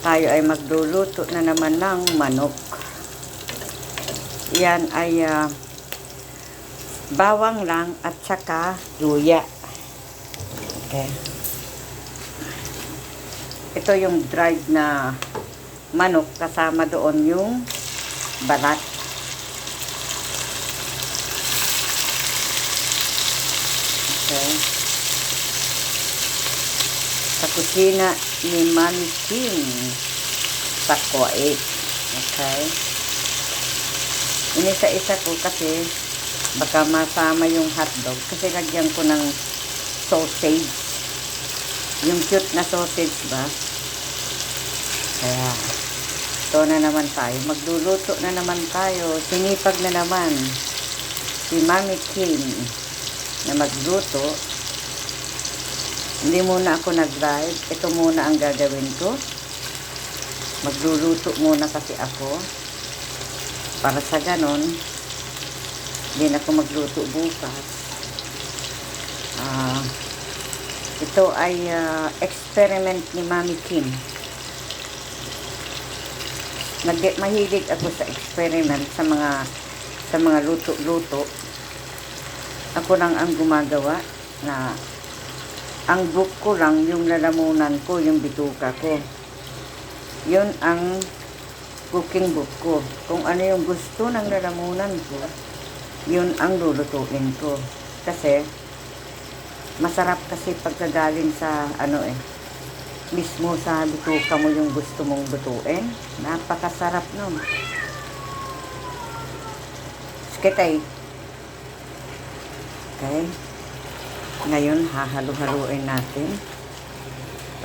tayo ay magluluto na naman ng manok. Yan ay bawang lang at saka luya. Okay. Ito yung dried na manok, kasama doon yung balat. Okay. Sa kusina ni Mami Kim sa Kuwait. Okay. Inisa-isa ko kasi baka masama yung hotdog kasi lagyan ko ng sausage. Yung cute na sausage ba? Kaya ito na naman tayo. Magluluto na naman tayo. Sinipag na naman si Mami Kim na magluto. Hindi muna ako nag-live. Ito muna ang gagawin ko. Magluluto muna kasi ako. Para sa ganon, hindi na ako magluto bukas. Ito ay experiment ni Mami Kim. Mahilig ako sa experiment sa mga luto-luto. Ako lang ang gumagawa na ang book ko lang, yung lalamunan ko, yung bituka ko. Yun ang cooking book ko. Kung ano yung gusto ng lalamunan ko, yun ang lulutuin ko. Kasi, masarap kasi pagkagaling sa, mismo sa bituka mo yung gusto mong lutuin. Napakasarap nun. Skitay. Okay. Ngayon, hahalo-haluin natin.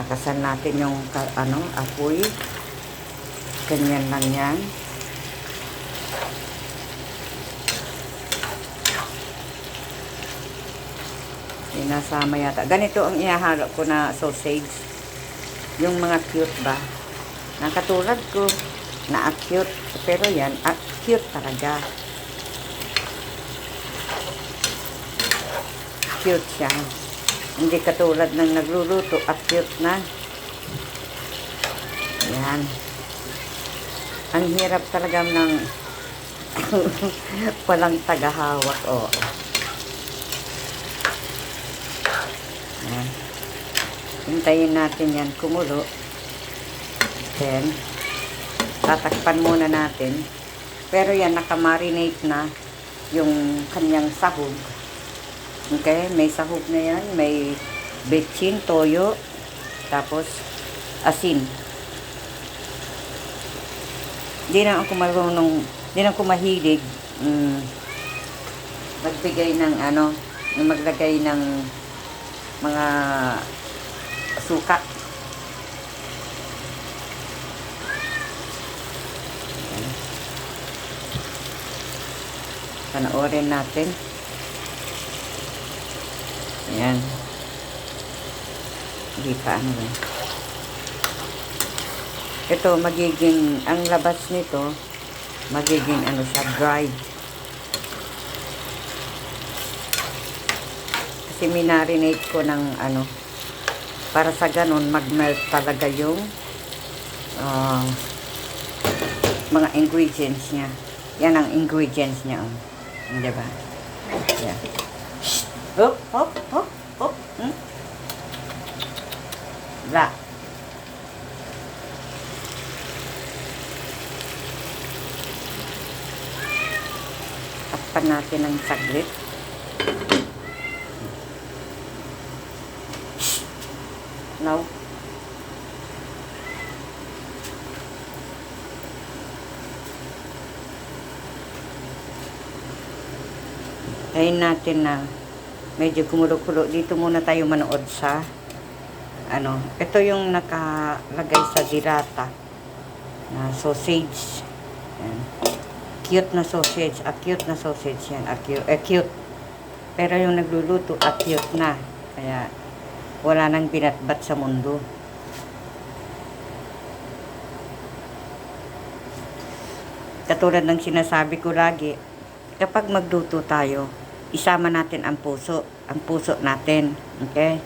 Takasan natin yung, apoy. Ganyan lang yan. Sinasama yata. Ganito ang ihahalo ko na sausage. Yung mga cute ba? Nakatulad ko na cute. Pero yan, cute talaga. Cute siya. Hindi katulad ng nagluluto, cute na. Yan. Ang hirap talaga ng walang tagahawak. Oh. Yan. Hintayin natin yan kumulo. Then, tatakpan muna natin. Pero yan, nakamarinate na yung kanyang sahog. Okay, may sahog na yan. May betchin, toyo, tapos asin. Hindi na ako marunong, hindi na ako mahilig magbigay ng maglagay ng mga suka. Panoorin natin. Ayan. Hindi pa Ito, magiging, ang labas nito, magiging siya, dried. Kasi minarinate ko ng para sa ganon, mag-melt talaga yung mga ingredients niya. Yan ang ingredients niya. Diba? Yan. Hop, hop, hop, hop. La. Takpan natin ng saglit. Now, tayin natin na medyo kumulo-kulo. Dito muna tayo manood sa ito yung nakalagay sa dirata na sausage. Ayan. Cute na sausage. Cute na sausage yan. Cute. Pero yung nagluluto, cute na. Kaya, wala nang binatbat sa mundo. Katulad ng sinasabi ko lagi, kapag magluto tayo, isama natin ang puso. Ang puso natin. Okay?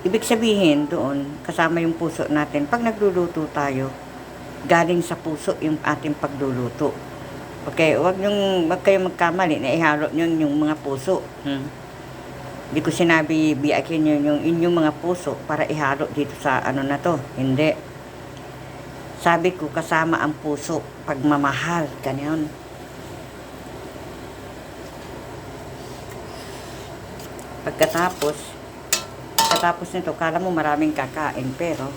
ibig sabihin doon, kasama yung puso natin. Pag nagluluto tayo, galing sa puso yung ating pagluluto. Okay, wag kayong magkamali na ihalo nyo yung mga puso. Hindi ko sinabi biyakin nyo yung inyong mga puso para ihalo dito sa ano na to. Hindi. Sabi ko, kasama ang puso, pagmamahal, ganyan. Pagkatapos nito, kala mo maraming kakain, pero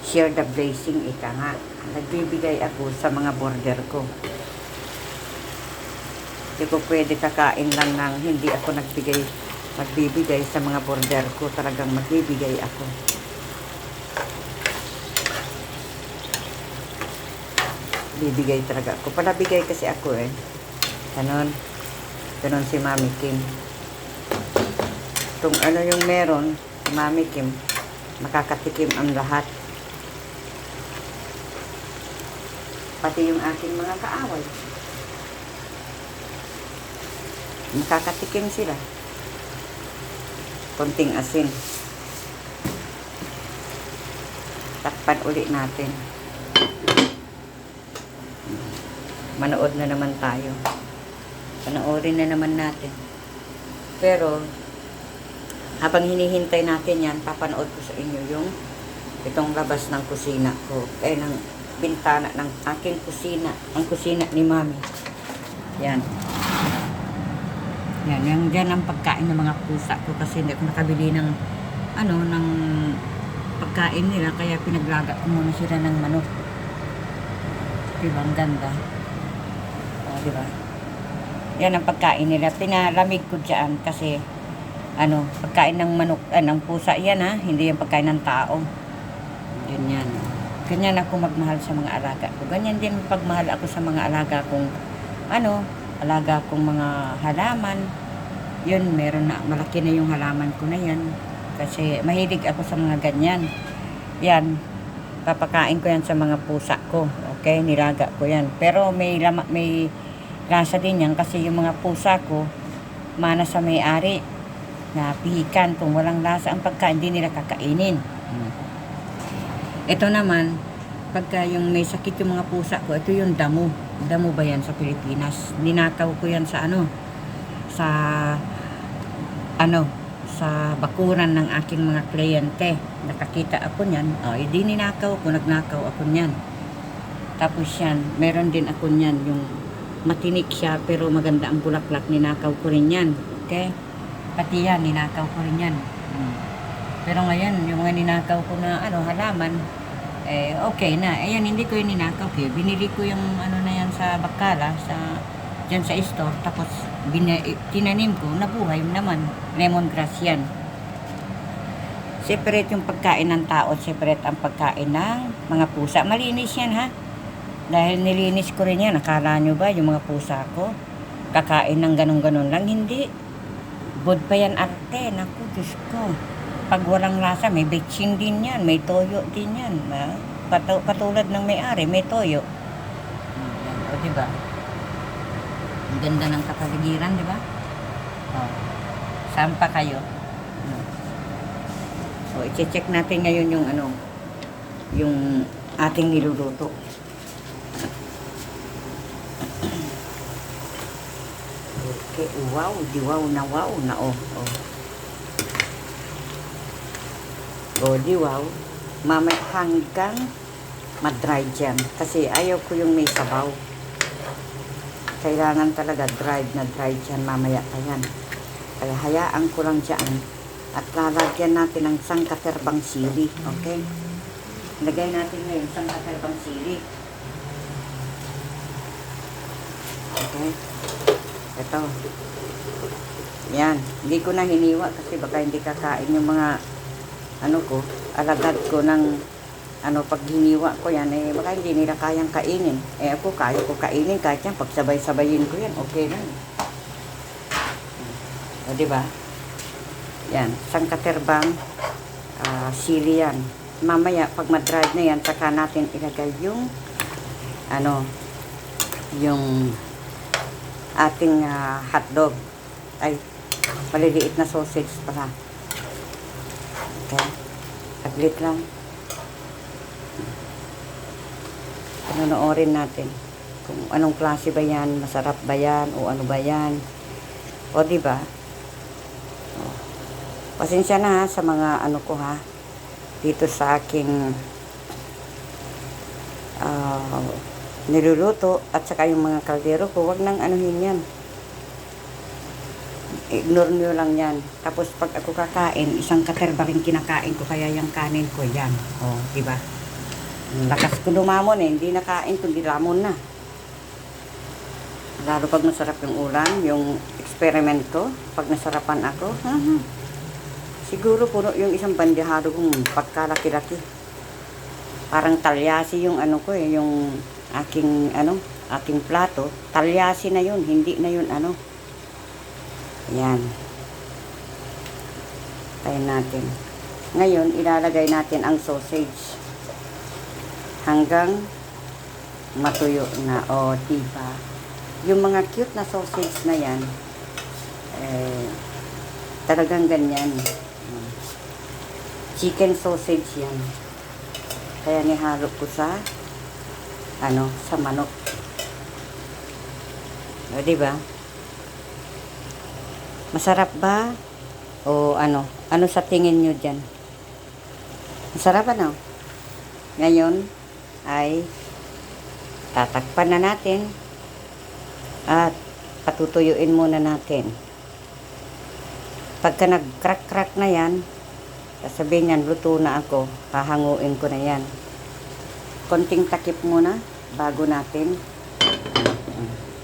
share the blessing, ika nga. Nagbibigay ako sa mga border ko. Hindi ko pwede kakain lang ng hindi ako magbibigay sa mga border ko. Talagang magbibigay ako. Bibigay talaga ako. Palabigay kasi ako eh. Ganon si Mami Kim. Kung ano yung meron, Mami Kim, makakatikim ang lahat. Pati yung aking mga kaaway. Makakatikim sila. Konting asin. Takpan ulit natin. Manood na naman tayo. Panoorin na naman natin. Pero, habang hinihintay natin yan, papanood ko sa inyo itong labas ng kusina ko. Ng bintana ng aking kusina. Ang kusina ni Mami. Yan. Yan. Yan ang pagkain ng mga pusa ko kasi hindi ako nakabili ng pagkain nila. Kaya pinaglaga ko muna sila ng manok. Diba? Ang ganda. O, diba? Yan ang pagkain nila. Pinalamig ko dyan kasi pagkain ng manok, ng pusa yan ha, hindi yung pagkain ng tao. Ganyan. Ganyan ako magmahal sa mga alaga ko. Ganyan din pagmahal ako sa mga alaga kong, alaga kong mga halaman. Yun, meron na, malaki na yung halaman ko na yan. Kasi mahilig ako sa mga ganyan. Yan, papakain ko yan sa mga pusa ko. Okay, nilaga ko yan. Pero may lasa din yan kasi yung mga pusa ko, mana sa may-ari. Na pihikan, kung walang lasa ang pagkain, hindi nila kakainin. Ito naman, pagka yung may sakit yung mga pusa ko, ito yung damo. Damo ba yan sa Pilipinas? Ninakaw ko yan sa sa bakuran ng aking mga kliyente. Nakakita ako niyan. Hindi ninakaw ko, nagnakaw ako niyan. Tapos yan, meron din ako niyan, yung matinik siya, pero maganda ang bulaklak, ninakaw ko rin yan. Okay? Pati yan, ninakaw ko rin yan. Pero ngayon, yung mga ninakaw ko na halaman, okay na. Ayan, hindi ko yung ninakaw. Binili ko yung na yan sa bakala, dyan sa store. Tapos, tinanim ko, nabuhay naman. Lemongrass yan. Separate yung pagkain ng tao, separate ang pagkain ng mga pusa. Malinis yan ha. Dahil nilinis ko rin yan. Akala nyo ba yung mga pusa ko? Kakain ng ganun-ganun lang? Hindi. Bod pa yan ate, naku, Diyos ko. Pag walang lasa, may betching din yan, may toyo din yan. Patulad ng may-ari, may toyo. O, diba? Ang ganda ng kapaligiran, diba? O, saan pa kayo? So, i-check natin ngayon yung ating niluluto. Okay, wow, wow. Mamaya hanggang ma-dry dyan. Kasi ayaw ko yung may sabaw. Kailangan talaga dried dyan mamaya pa yan. Kaya hayaan ko lang dyan. At lalagyan natin ng sangkaterbang sili. Okay? Lagay natin ngayon sangkaterbang sili. Okay? Ito. Yan. Hindi ko na hiniwa kasi baka hindi kakain yung mga alagad ko ng pag hiniwa ko yan, baka hindi nila kayang kainin. Ako, kaya ko kainin kahit yan. Pag sabay-sabayin ko yan, okay lang. O, diba? Yan. Sangkaterbang sili yan. Mamaya, pag ma-dried na yan, saka natin ilagay yung yung ating hotdog. Ay, maliliit na sausage pala. Okay? Saglit lang. Panonoorin natin kung anong klase ba yan, masarap ba yan, o ano ba yan. O, diba? O, pasensya na ha, sa mga ano ko ha, dito sa aking niluluto, at saka yung mga kaldero ko, wag nang anuhin yan. Ignore nyo lang yan. Tapos pag ako kakain, isang katerba rin kinakain ko, kaya yung kanin ko yan. O, diba? Lakas ko lumamon eh, hindi nakain kundi lamon na. Lalo pag masarap yung ulam, yung experiment ko, pag nasarapan ako, siguro puno yung isang bandihado kong pagkalaki-laki. Parang talyasi yung ano ko eh, yung aking plato, talyasi na yun, hindi na yun ano. Yan. Tayin natin. Ngayon, ilalagay natin ang sausage. Hanggang matuyo na. O, diba? Yung mga cute na sausage na yan, talagang ganyan. Chicken sausage yan. Kaya nihalo ko sa sa manok. O, diba? Masarap ba? O ano? Ano sa tingin nyo dyan? Masarap ano? Ngayon ay tatakpan na natin at patutuyuin muna natin. Pagka nag-crack-crack na yan, sasabihin yan, luto na ako. Hahanguin ko na yan. Konting takip muna bago natin.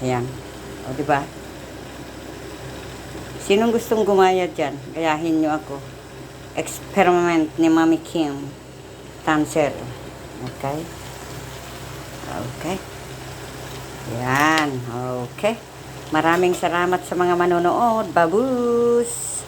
Ayan. O, diba? Sinong gustong gumaya dyan? Gayahin nyo ako. Experiment ni Mami Kim Tanser. Okay? Okay. Yan. Okay. Maraming salamat sa mga manonood. Babus!